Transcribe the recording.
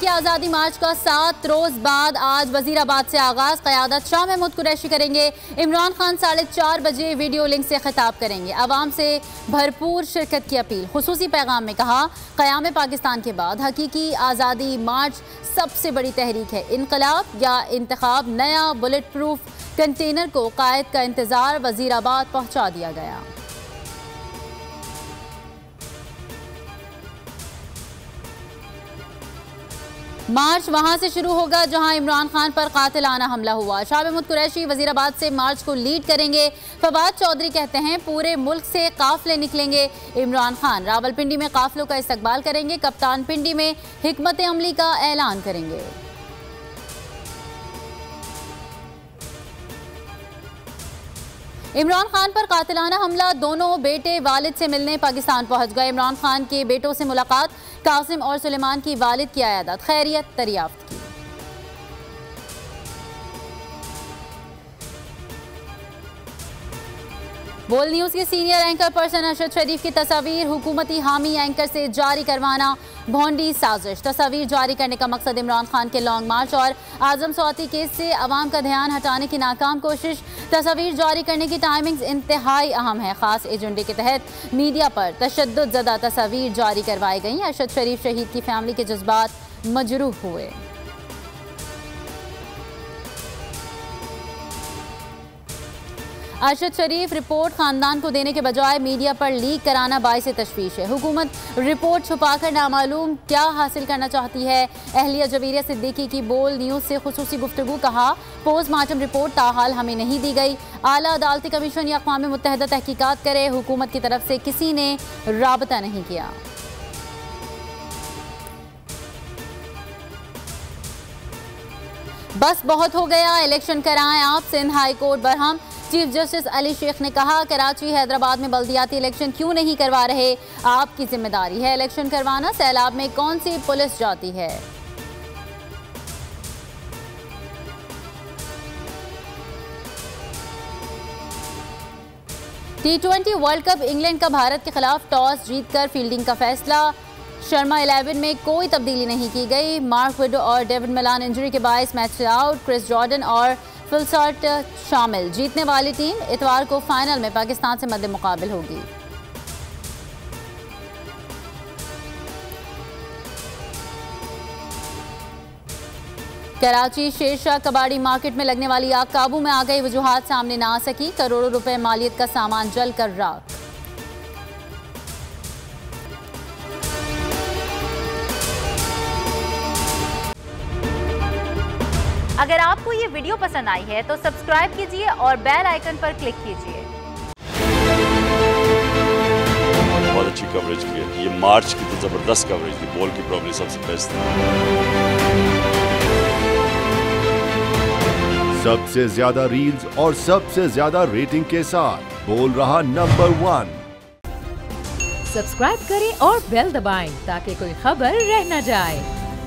आज़ादी मार्च का 7 रोज बाद आज वजीराबाद से आगाज। क़यादत शाह महमूद कुरैशी करेंगे। इमरान खान 4:30 बजे वीडियो लिंक से खिताब करेंगे। अवाम से भरपूर शिरकत की अपील। खुसूसी पैगाम में कहा, क़याम पाकिस्तान के बाद हकीकी आज़ादी मार्च सबसे बड़ी तहरीक है। इनकलाब या इंतखाब, नया बुलेट प्रूफ कंटेनर को कायद का इंतजार वजीराबाद पहुंचा दिया गया। मार्च वहां से शुरू होगा जहां इमरान खान पर कातिलाना हमला हुआ। शाह महमूद कुरैशी वजीराबाद से मार्च को लीड करेंगे। फवाद चौधरी कहते हैं पूरे मुल्क से काफिले निकलेंगे। इमरान खान रावलपिंडी में काफिलों का इस्तकबाल करेंगे। कप्तान पिंडी में हिकमत अमली का ऐलान करेंगे। इमरान खान पर कातिलाना हमला, दोनों बेटे वालिद से मिलने पाकिस्तान पहुंच गए। इमरान खान के बेटों से मुलाकात, कासिम और सुलेमान की वालिद की अयादत, खैरियत दरियाफ्त की। बोल न्यूज के सीनियर एंकर पर्सन अरशद शरीफ की तस्वीर हुकूमती हामी एंकर से जारी करवाना भोंडी साजिश। तस्वीर जारी करने का मकसद इमरान खान के लॉन्ग मार्च और आजम स्वाति केस से अवाम का ध्यान हटाने की नाकाम कोशिश। तस्वीर जारी करने की टाइमिंग्स इंतहाई अहम है। खास एजेंडे के तहत मीडिया पर तशद्दुद ज़दा तस्वीर जारी करवाई गई। अरशद शरीफ शहीद की फैमिली के जज्बात मजरूह हुए। अरशद शरीफ रिपोर्ट खानदान को देने के बजाय मीडिया पर लीक कराना बाइस तशवीश है। हुकूमत रिपोर्ट छुपाकर नामालूम क्या हासिल करना चाहती है। अहलिया जवीरिया सिद्दीकी की बोल न्यूज़ से खुसूसी गुफ्तगू। कहा, पोस्टमार्टम रिपोर्ट ताहाल हमें नहीं दी गई। आला अदालती कमीशन या अक़वाम मुत्तहिदा तहकीकात करे। हुकूमत की तरफ से किसी ने राबता नहीं किया। बस बहुत हो गया, इलेक्शन कराएं आप। Sindh high court Barham. Chief justice Ali Sheikh ने कहा, कराची हैदराबाद में बल्दियाती इलेक्शन क्यों नहीं करवा रहे, आपकी जिम्मेदारी है इलेक्शन करवाना। सैलाब में कौन सी पुलिस जाती है। T20 वर्ल्ड कप, इंग्लैंड का भारत के खिलाफ टॉस जीतकर फील्डिंग का फैसला। शर्मा 11 में कोई तब्दीली नहीं की गई। मार्क विडो और डेविड मिलान इंजरी के बायस मैच से आउट। क्रिस जॉर्डन और फिल सॉल्ट शामिल। जीतने वाली टीम इतवार को फाइनल में पाकिस्तान से मद्दे मुकाबिल होगी। कराची शेरशाह कबाड़ी मार्केट में लगने वाली आग काबू में आ गई। वजूहात सामने ना आ सकी। करोड़ों रुपए मालियत का सामान जलकर राख। अगर आपको ये वीडियो पसंद आई है तो सब्सक्राइब कीजिए और बेल आइकन पर क्लिक कीजिए। बहुत अच्छी कवरेज की है। ये मार्च की तो जबरदस्त कवरेज थी। बॉल की प्रॉब्लम सबसे बेस्ट थी। सबसे ज्यादा रील्स और सबसे ज्यादा रेटिंग के साथ बोल रहा नंबर 1। सब्सक्राइब करें और बेल दबाएं ताकि कोई खबर रह न जाए।